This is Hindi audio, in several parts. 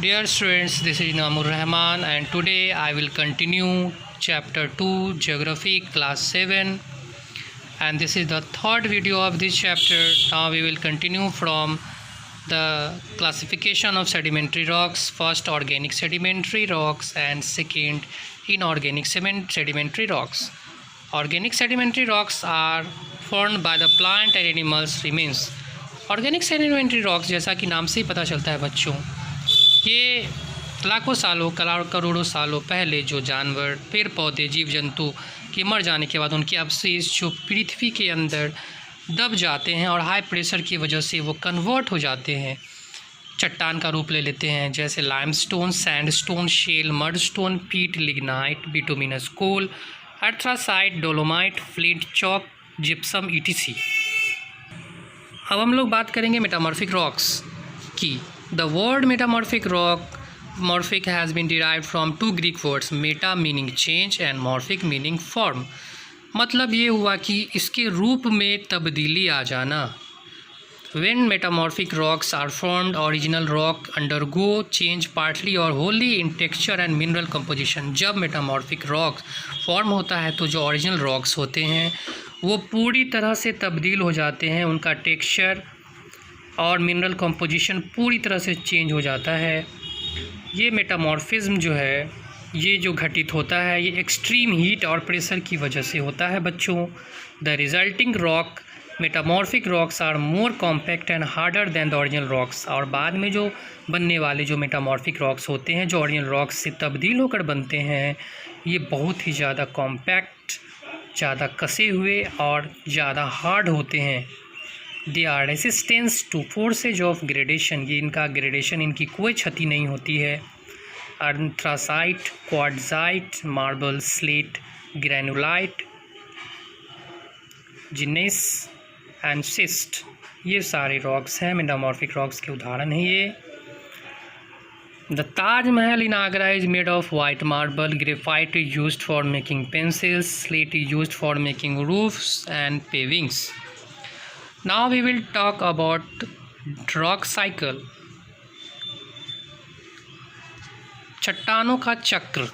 Dear students, this is Namur Rahman and today I will continue chapter 2 Geography class 7 and this is the third video of this chapter. Now we will continue from the classification of sedimentary rocks, first organic sedimentary rocks and second inorganic sedimentary rocks. Organic sedimentary rocks are formed by the plant and animals remains. Organic sedimentary rocks जैसा कि नाम से ही पता चलता है बच्चों, ये लाखों सालों करोड़ों सालों पहले जो जानवर पेड़ पौधे जीव जंतु के मर जाने के बाद उनके अवशेष जो पृथ्वी के अंदर दब जाते हैं और हाई प्रेशर की वजह से वो कन्वर्ट हो जाते हैं, चट्टान का रूप ले लेते हैं, जैसे limestone, sandstone, shale, mudstone, peat, lignite, bituminous coal, anthracite, dolomite, flint, chalk, gypsum ETC. अब हम लोग बात करेंगे मेटामॉर्फिक रॉक्स की। The word metamorphic morphic has been derived from two Greek words, meta meaning change and morphic meaning form. मतलब ये हुआ कि इसके रूप में तब्दीली आ जाना। When metamorphic rocks are formed, original rock undergo change partly और wholly in texture and mineral composition. जब मेटामॉर्फिक रॉक फॉर्म होता है तो जो ओरिजिनल रॉक्स होते हैं वो पूरी तरह से तब्दील हो जाते हैं, उनका टेक्सचर और मिनरल कंपोजिशन पूरी तरह से चेंज हो जाता है। ये मेटामॉर्फिज्म जो है, ये जो घटित होता है, ये एक्सट्रीम हीट और प्रेशर की वजह से होता है बच्चों। The resulting rock metamorphic rocks are more compact and harder than the original rocks. और बाद में जो बनने वाले जो मेटामॉर्फिक रॉक्स होते हैं, जो ओरिजिनल रॉक्स से तब्दील होकर बनते हैं, ये बहुत ही ज़्यादा कॉम्पैक्ट, ज़्यादा कसे हुए और ज़्यादा हार्ड होते हैं। They are resistance to forces of gradation, ये इनका ग्रेडेशन, इनकी कोई क्षति नहीं होती है। Anthracite, quartzite, marble, slate, granulite, gneiss and schist, ये सारे रॉक्स हैं, मेटामॉर्फिक रॉक्स के उदाहरण हैं ये। The Taj Mahal in Agra is made of white marble. Graphite is used for making pencils. Slate is used for making roofs and pavings. Now we will talk about rock cycle. चट्टानों का चक्र।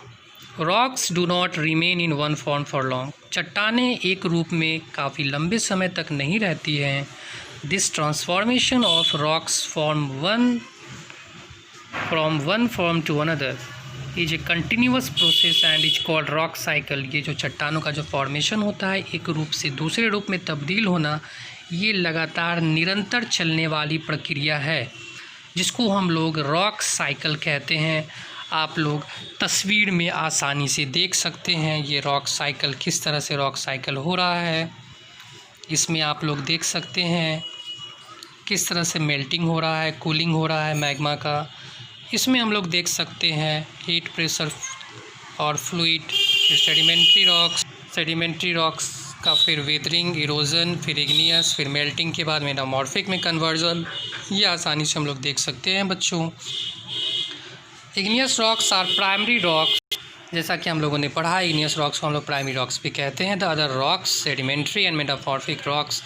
Rocks do not remain in one form for long. चट्टानें एक रूप में काफ़ी लंबे समय तक नहीं रहती हैं। This transformation of rocks from one form to another is a continuous process and is called rock cycle. ये जो चट्टानों का जो फॉर्मेशन होता है, एक रूप से दूसरे रूप में तब्दील होना, ये लगातार निरंतर चलने वाली प्रक्रिया है, जिसको हम लोग रॉक साइकिल कहते हैं। आप लोग तस्वीर में आसानी से देख सकते हैं ये रॉक साइकिल, किस तरह से रॉक साइकिल हो रहा है। इसमें आप लोग देख सकते हैं किस तरह से मेल्टिंग हो रहा है, कूलिंग हो रहा है मैग्मा का। इसमें हम लोग देख सकते हैं हीट, प्रेशर और फ्लूइड, फिर सेडिमेंट्री रॉक्स का फिर वेदरिंग, इरोजन, फिर इग्नियस, फिर मेल्टिंग के बाद मेटामॉर्फिक में कन्वर्जन। ये आसानी से हम लोग देख सकते हैं बच्चों। Igneous rocks are primary rocks, जैसा कि हम लोगों ने पढ़ा, इग्नियस रॉक्स को हम लोग प्राइमरी रॉक्स भी कहते हैं। The other rocks sedimentary and metamorphic rocks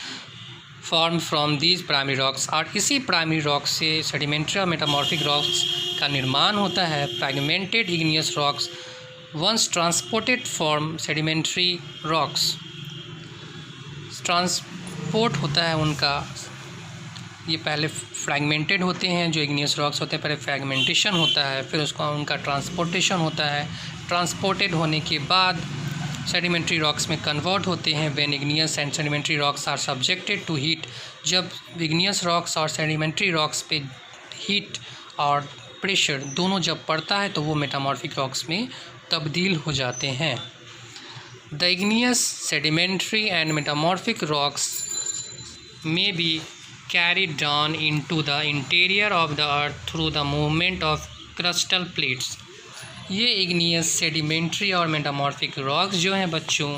form from these primary rocks. और इसी प्राइमरी रॉक्स से सेडिमेंट्री और मेटामॉर्फिक रॉक्स का निर्माण होता है। Fragmented igneous rocks once transported form sedimentary rocks, transport होता है उनका, ये पहले फ्रैगमेंटेड होते हैं जो इग्नियस रॉक्स होते हैं, पहले फ्रैगमेंटेशन होता है, फिर उसका उनका ट्रांसपोर्टेशन होता है। ट्रांसपोर्टेड होने के बाद सेडिमेंट्री रॉक्स में कन्वर्ट होते हैं। When igneous and sedimentary rocks are subjected to heat, जब इग्नियस रॉक्स और सेडिमेंट्री रॉक्स पे हीट और प्रेशर दोनों जब पड़ता है तो वो मेटामॉर्फिक रॉक्स में तब्दील हो जाते हैं। The igneous, sedimentary and metamorphic rocks may be carried down into the interior of the earth through the movement of crustal plates. ये इग्नियस, सेडिमेंट्री और मेटामॉर्फिक रॉक्स जो हैं बच्चों,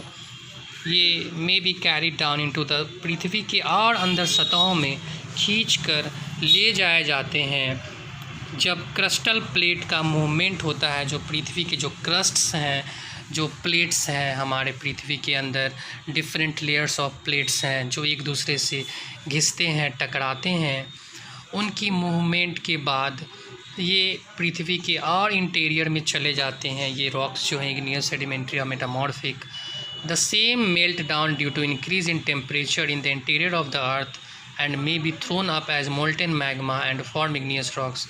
ये may be carried down into the, पृथ्वी के और अंदर सतहों में खींचकर ले जाए जाते हैं जब क्रिस्टल प्लेट का मूवमेंट होता है। जो पृथ्वी के जो क्रस्ट्स हैं, जो प्लेट्स हैं हमारे पृथ्वी के अंदर, डिफरेंट लेयर्स ऑफ प्लेट्स हैं जो एक दूसरे से घिसते हैं, टकराते हैं, उनकी मूवमेंट के बाद ये पृथ्वी के और इंटीरियर में चले जाते हैं। ये रॉक्स जो हैं इग्नियस, सेडिमेंट्री और metamorphic, the same melt down due to increase in temperature in the interior of the earth and may be thrown up as molten magma and form igneous rocks.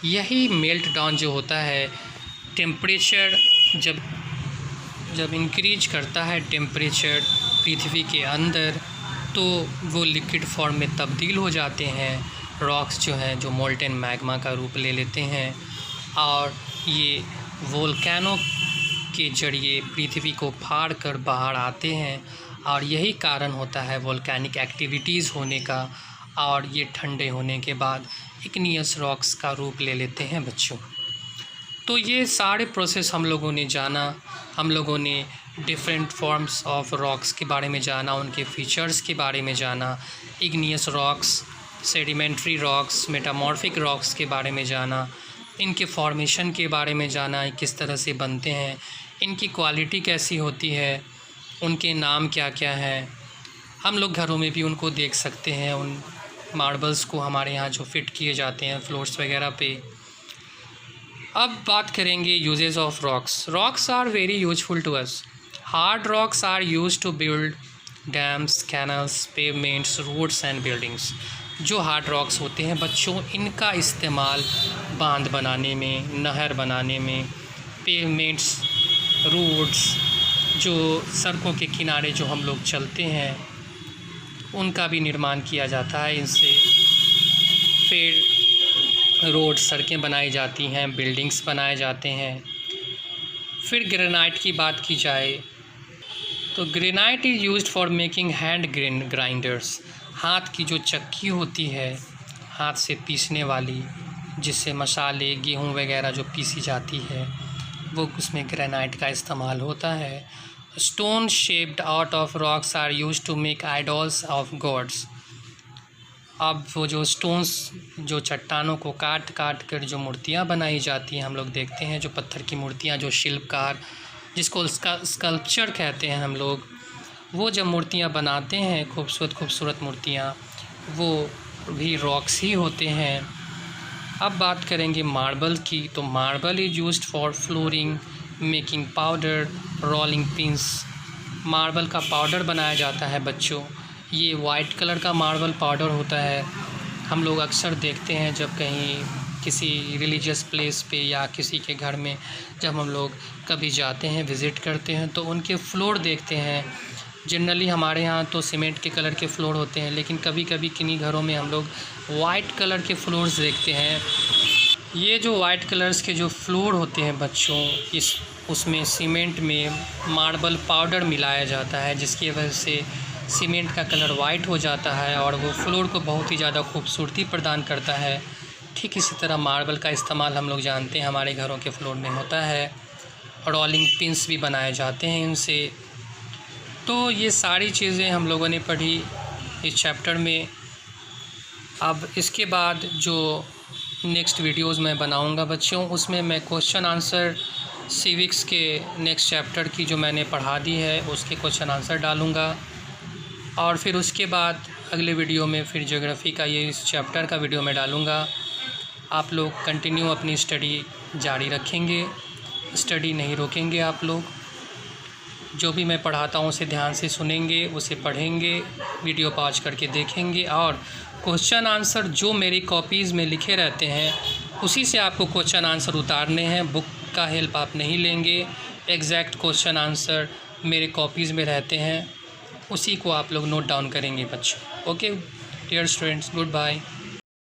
यही मेल्ट डाउन जो होता है, टेम्परेचर जब इंक्रीज करता है टेम्परेचर पृथ्वी के अंदर, तो वो लिक्विड फॉर्म में तब्दील हो जाते हैं। रॉक्स जो हैं जो मोल्टेन मैग्मा का रूप ले लेते हैं और ये वोल्केनो के जरिए पृथ्वी को फाड़ कर बाहर आते हैं। और यही कारण होता है वोल्केनिक एक्टिविटीज़ होने का, और ये ठंडे होने के बाद इग्नियस रॉक्स का रूप ले लेते हैं बच्चों। तो ये सारे प्रोसेस हम लोगों ने जाना। हम लोगों ने डिफरेंट फॉर्म्स ऑफ रॉक्स के बारे में जाना, उनके फीचर्स के बारे में जाना, igneous rocks, sedimentary rocks, metamorphic rocks के बारे में जाना, इनके फॉर्मेशन के बारे में जाना, किस तरह से बनते हैं, इनकी क्वालिटी कैसी होती है, उनके नाम क्या क्या हैं। हम लोग घरों में भी उनको देख सकते हैं, उन मार्बल्स को हमारे यहाँ जो फिट किए जाते हैं फ्लोर्स वगैरह पे। अब बात करेंगे uses of rocks. Rocks are very useful to us. Hard rocks are used to build dams, canals, pavements, roads and buildings. जो हार्ड रॉक्स होते हैं बच्चों, इनका इस्तेमाल बांध बनाने में, नहर बनाने में, पेवमेंट्स, रोड्स, जो सड़कों के किनारे जो हम लोग चलते हैं उनका भी निर्माण किया जाता है इनसे। फिर रोड, सड़कें बनाई जाती हैं, बिल्डिंग्स बनाए जाते हैं। फिर ग्रेनाइट की बात की जाए तो granite is used for making hand grinders. हाथ की जो चक्की होती है, हाथ से पीसने वाली, जिससे मसाले, गेहूँ वगैरह जो पीसी जाती है, वो उसमें ग्रेनाइट का इस्तेमाल होता है। Stone shaped out of rocks are used to make idols of gods. अब वो जो स्टोन्स, जो चट्टानों को काट काट कर जो मूर्तियाँ बनाई जाती हैं, हम लोग देखते हैं जो पत्थर की मूर्तियाँ, जो शिल्पकार, जिसको उसका स्कल्पचर कहते हैं हम लोग, वो जब मूर्तियाँ बनाते हैं, खूबसूरत खूबसूरत मूर्तियाँ, वो भी रॉक्स ही होते हैं। अब बात करेंगे मार्बल की, तो marble is used for flooring, making powder, rolling pins. Marble का पाउडर बनाया जाता है बच्चों। ये वाइट कलर का मार्बल पाउडर होता है। हम लोग अक्सर देखते हैं जब कहीं किसी रिलीजियस प्लेस पे या किसी के घर में जब हम लोग कभी जाते हैं, विज़िट करते हैं, तो उनके फ्लोर देखते हैं। जनरली हमारे यहाँ तो सीमेंट के कलर के फ्लोर होते हैं, लेकिन कभी कभी किन्हीं घरों में हम लोग वाइट कलर के फ्लोर्स देखते हैं। ये जो वाइट कलर्स के जो फ्लोर होते हैं बच्चों, उसमें सीमेंट में मार्बल पाउडर मिलाया जाता है, जिसकी वजह से सीमेंट का कलर वाइट हो जाता है और वो फ्लोर को बहुत ही ज़्यादा खूबसूरती प्रदान करता है। ठीक इसी तरह मार्बल का इस्तेमाल हम लोग जानते हैं हमारे घरों के फ्लोर में होता है। रोलिंग पिंस भी बनाए जाते हैं इनसे। तो ये सारी चीज़ें हम लोगों ने पढ़ी इस चैप्टर में। अब इसके बाद जो नेक्स्ट वीडियोस मैं बनाऊंगा बच्चों, उसमें मैं क्वेश्चन आंसर सिविक्स के नेक्स्ट चैप्टर की जो मैंने पढ़ा दी है उसके क्वेश्चन आंसर डालूंगा। और फिर उसके बाद अगले वीडियो में फिर ज्योग्राफी का ये इस चैप्टर का वीडियो मैं डालूंगा। आप लोग कंटिन्यू अपनी स्टडी जारी रखेंगे, स्टडी नहीं रोकेंगे। आप लोग जो भी मैं पढ़ाता हूँ उसे ध्यान से सुनेंगे, उसे पढ़ेंगे, वीडियो पॉज करके देखेंगे और क्वेश्चन आंसर जो मेरी कॉपीज़ में लिखे रहते हैं उसी से आपको क्वेश्चन आंसर उतारने हैं। बुक का हेल्प आप नहीं लेंगे। एग्जैक्ट क्वेश्चन आंसर मेरे कॉपीज़ में रहते हैं, उसी को आप लोग नोट डाउन करेंगे बच्चों। Okay dear students, good bye.